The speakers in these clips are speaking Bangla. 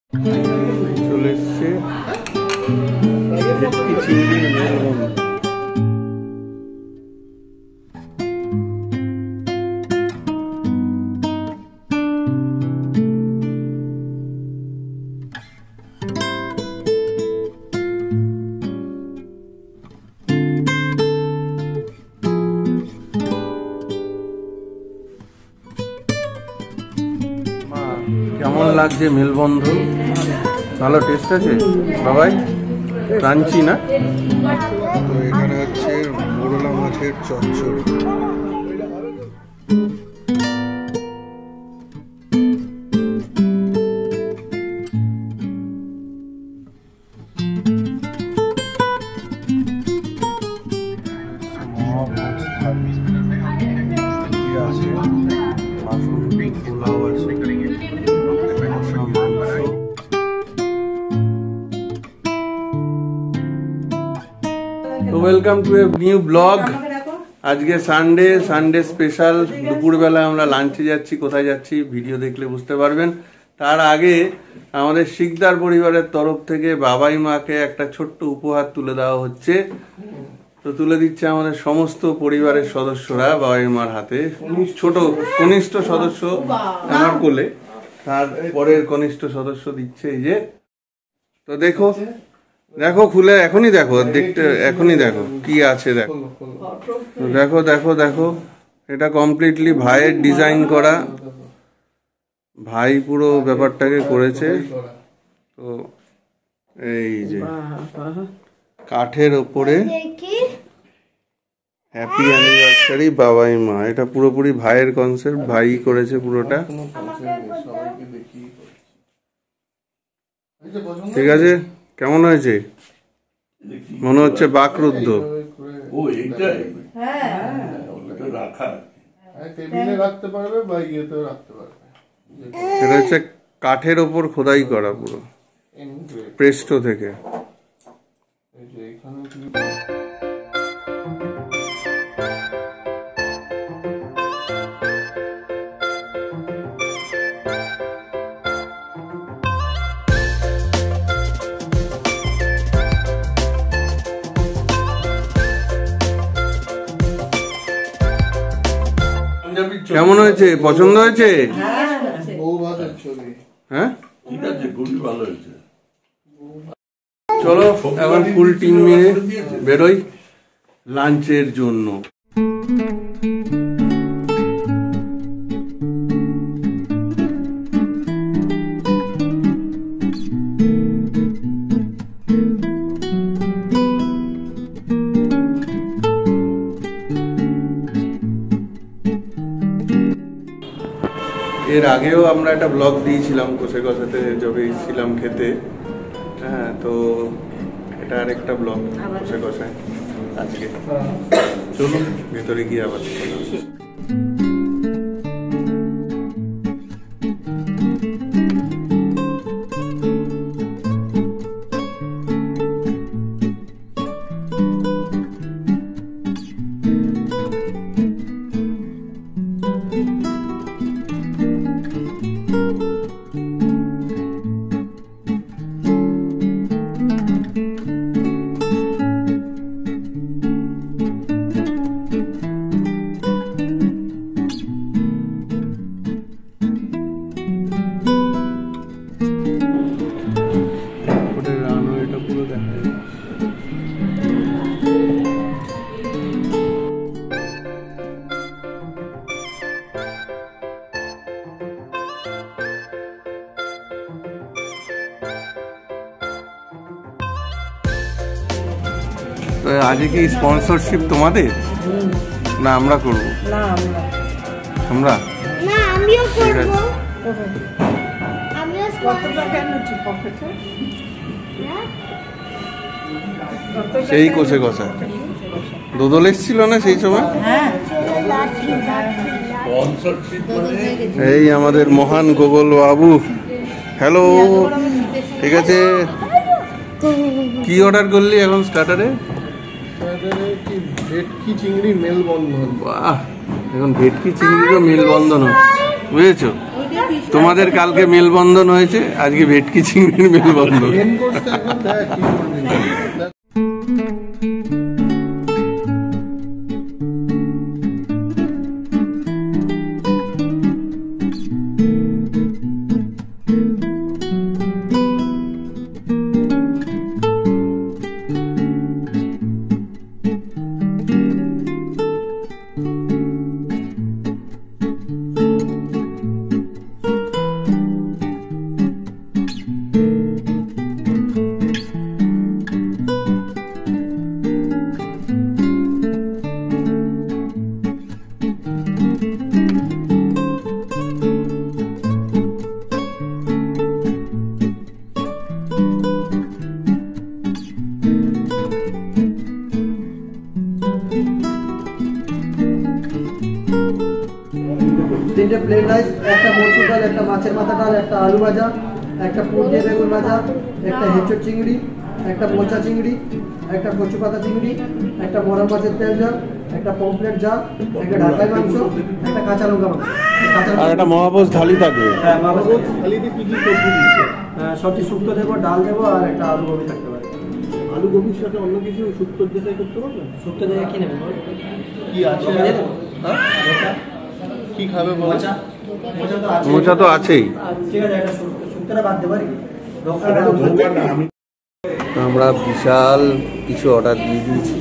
চলে এসছে ভেটকি চিংড়ির মেলবন্ধন। কেমন লাগছে মেলবন্ধন? ভালো টেস্ট আছে সবাই, ক্রাঞ্চি না? তো এখানে হচ্ছে মোরলা মাছের চচ্চড়ি। Welcome to a new blog. আজকে সানডে স্পেশাল। দুপুরবেলা আমরা লাঞ্চে যাচ্ছি। কোথায় যাচ্ছি ভিডিও দেখলে বুঝতে পারবেন। তার আগে আমাদের শিকদার পরিবারের তরফ থেকে বাবাই মাকে একটা ছোট্ট উপহার তুলে দেওয়া হচ্ছে। তো তুলে দিচ্ছে আমাদের সমস্ত পরিবারের সদস্যরা বাবাই মার হাতে। ছোট কনিষ্ঠ সদস্য আমার কোলে, তার পরের কনিষ্ঠ সদস্য দিচ্ছে এই যে। তো দেখো দেখো খুলে এখনই দেখো, দেখতে এখনই দেখো কি আছে। দেখো দেখো দেখো দেখো, এটা কমপ্লিটলি ভাইয়ের ডিজাইন করা। ভাই পুরো ব্যাপারটাকে করেছে। তো এই যে কাঠের ওপরে হ্যাপি অ্যানিভার্সারি বাবাই মা, এটা পুরোপুরি ভাইয়ের কনসেপ্ট, ভাই করেছে পুরোটা। ঠিক আছে, কেমন হয়েছে? মনে হচ্ছে বাকরুদ্ধ। এটা হচ্ছে কাঠের ওপর খোদাই করা পুরো প্রেস্টো থেকে। কেমন হয়েছে? পছন্দ হয়েছে? হ্যাঁ, চলো এখন ফুল টিম নিয়ে বেরোই লাঞ্চের জন্য। এর আগেও আমরা একটা ব্লগ দিয়েছিলাম কষে কষাতে, যবে এসেছিলাম খেতে। হ্যাঁ, তো এটা আরেকটা ব্লগ কষে কষায় আজকে। চলুন ভেতরে গিয়ে আবার আজকে কি স্পন্সরশিপ তোমাদের না আমরা করব? না আমরা না, আমিও করব। আমিও কত টাকা নিচ্ছি পকেটে? সেই কোষে কষা দোদল এসেছিল না সেই সময়? হ্যাঁ, এই আমাদের মহান গোগল বাবু। হ্যালো, ঠিক আছে। কি অর্ডার করলি এখন স্টার্টারে? ভেটকি চিংড়ি মেলবন্ধন। বাহ, এখন ভেটকি চিংড়িরও মেলবন্ধন হচ্ছে, বুঝেছো? তোমাদের কালকে মেলবন্ধন হয়েছে, আজকে ভেটকি চিংড়ির মেলবন্ধন। তিনটে প্লেন রাইস, একটা মসুর ডাল, একটা মাছের মাথা ডাল, একটা আলু ভাজা, একটা পুঁটি বেগুন ভাজা, একটা হেঁচড় চিংড়ি, একটা মোচা চিংড়ি, একটা কচু পাতা চিংড়ি, একটা বড় মাছের তেল ঝাল, একটা পমফ্লেট ঝাল, একটা ঢাকাই মাংস, একটা কাঁচা লঙ্কা মাংস, আর একটা মহাভোজ থালি থাকবে। হ্যাঁ, মহাভোজ থালিতে কি কি সবজি দিচ্ছে? সবজি শুক্তো দেবো, ডাল দেবো, আর একটা আলু গোবি থাকতে পারে। আলু গোবির সাথে অন্য কিছু শুক্তোর যেটাই করতে পারবেন? শুক্তো দিয়ে কি নেবেন? কি আছে? কি খাবে? মোচা তো আছেই। ঠিক আছে, একটা শুক্তোটা বাদ দেবো। আমরা বিশাল কিছু অর্ডার দিয়ে দিয়েছি,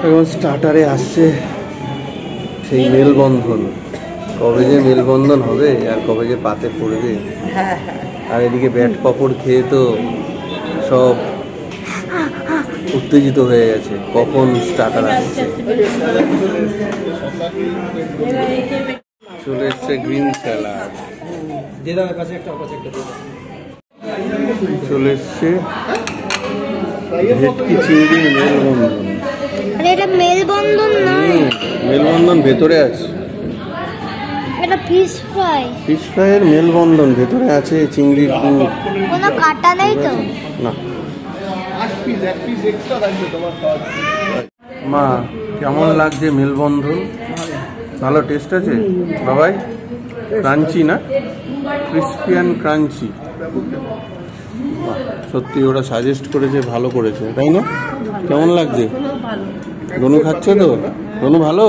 এখন স্টার্টারে আসছে সেই মেলবন্ধন। কবে যে মেলবন্ধন হবে আর কবে যে পাতে পড়বে। আর এদিকে ব্যাট পাপড় খেয়ে তো সব উত্তেজিত হয়ে গেছে, কখন স্টার্টার আসছে। চলে এসছে গ্রিন স্যালাড, চলে এসছে ভেটকি চিংড়ির মেলবন্ধন। এটা মেলবন্ধন নয়, মেলবন্ধন ভেতরে আছে। এটা ফিশ ফ্রাই। ফিশ ফ্রাইয়ের মেলবন্ধন, ভেতরে আছে চিংড়ির পুর। কোনো কাটা নেই তো? না। এক পিস এক্সট্রা থাকবে তোমার খাওয়া। মা, কেমন লাগছে মেলবন্ধন? ভালো টেস্ট আছে বাবাই? ক্রাঞ্চি না? Crispy and crunchy. সত্যি ওরা সাজেস্ট করেছে, ভালো করেছে, তাই না? কেমন লাগছে? রনু খাচ্ছে তো? রনু ভালো?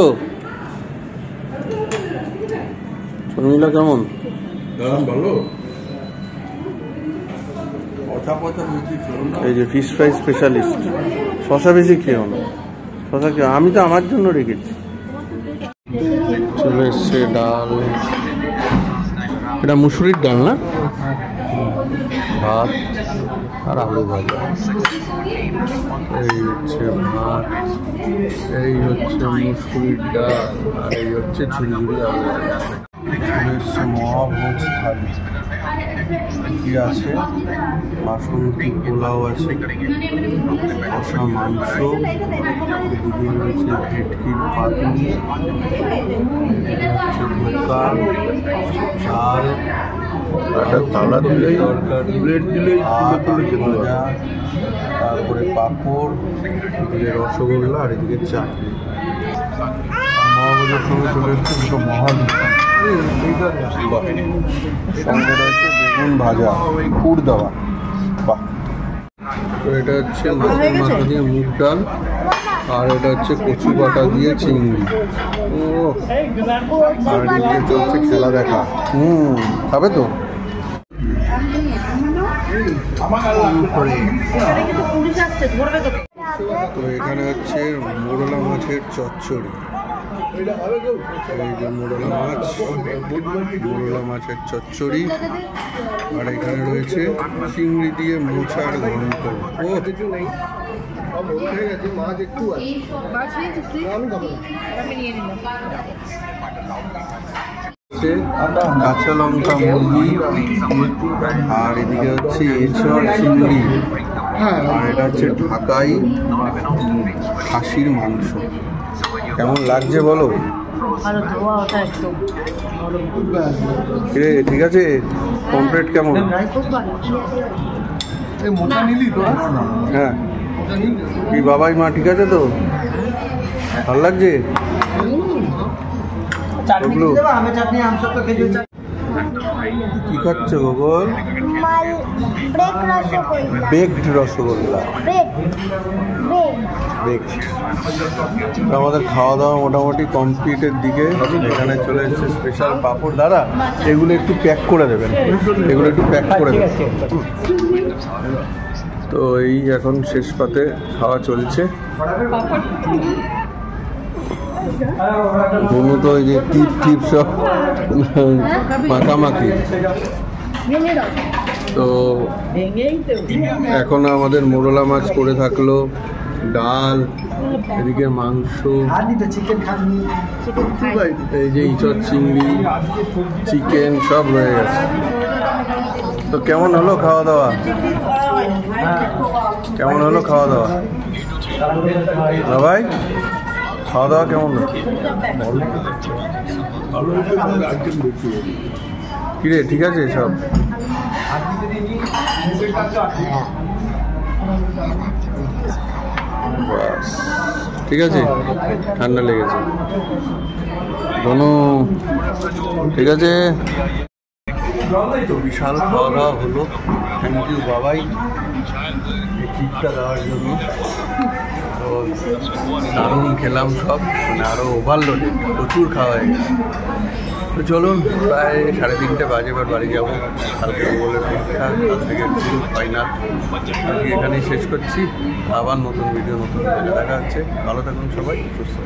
শর্মিলা কেমন? ভালো। এই যে ফিশ ফ্রাই স্পেশালিস্ট, শশা বেশি খেয়েও না, শশা খেয়ে আমি তো আমার জন্য রেখেছি। চলে এসছে ডাল, এটা মুসুরির ডাল না? ভাত আর আলু ভাজা। এই হচ্ছে ভাত, এই হচ্ছে মুসুরির ডাল, আর এই হচ্ছে ঝুড়ি আলু ভাজা। চলে এসছে মহাভোজ থালি, কি আছে? বাসন্তী পোলাও আছে, কষা মাংস, এদিকে রয়েছে ভেটকির পাতুরি, ধোকা, চাল, তালা দিলেই তরকারি, প্লেট দিলেই ভাজা, তারপরে পাঁপড়, এদিকে রসগোল্লা, আর এদিকে চাটনি। মহাভোজের সঙ্গে চলে এসছে দুটো মহাবিষ্ঠান, সঙ্গে রয়েছে বেগুন ভাজা, পুর দেওয়া। বাহ। তো এটা হচ্ছে মাছের মাথা দিয়ে মুগ ডাল, আর এটা হচ্ছে কচু বাটা দিয়ে চিংড়ি। ও, আর এদিকে চলছে খেলা দেখা। খাবে তো? তো এখানে হচ্ছে মোরলা মাছের চচ্চড়ি, এই যে মোরলা মাছের চচ্চড়ি, আর এখানে রয়েছে চিংড়ি দিয়ে মোচার ঘন্ট। ও, মাছ একটু আছে। কাঁচা লঙ্কা মুরগি, আর এদিকে হচ্ছে এঁচড় চিংড়ি, আর এটা হচ্ছে ঢাকাই খাসির মাংস। কেমন লাগছে বলো? ঠিক আছে, কমপ্লিট কেমন? মোটা নিলি তো? হ্যাঁ, কি বাবাই মা ঠিক আছে তো? ভালো লাগছে? কি খাচ্ছ গোগল? মাল break rasgulla. Baked rasgulla. Break bake. আমাদের খাওয়া দাওয়া মোটামুটি কমপ্লিটের দিকে। এখানে চলে এসেছে স্পেশাল পাঁপড়। দাদা এগুলো একটু প্যাক করে দেবেন, এগুলো একটু প্যাক করে দেবেন। তো এই এখন শেষ পাতে খাওয়া চলছে। কোনো তো ওই যে টিপ টিপ সব মাখামাখি। তো এখন আমাদের মোরলা মাছ করে থাকলো, ডাল, এদিকে মাংস, এই যে ইঁচড় চিংড়ি, চিকেন সব রয়ে গেছে। তো কেমন হলো খাওয়া দাওয়া? কেমন হলো খাওয়া দাওয়া? ভাই খাওয়া দাওয়া কেমন হলো? কিরে ঠিক আছে সব? বাস ঠিক আছে, ঠান্ডা লেগেছে কোনো? ঠিক আছে। তো বিশাল খাওয়া দাওয়া হলো। থ্যাংক ইউ বাবাই এই ট্রিপটা দেওয়ার জন্য। তো দারুণ খেলাম সব, মানে আরও ওভারলোডে প্রচুর খাওয়া হয়ে গেছে। তো চলুন, প্রায় 3:30 বাজে, এবার বাড়ি যাবো। কালকে বলে পরীক্ষা, কাল থেকে শুরু ফাইনাল। আজকে এখানেই শেষ করছি। আবার নতুন ভিডিও নতুন দেখা হচ্ছে। ভালো থাকুন সবাই, সুস্থ।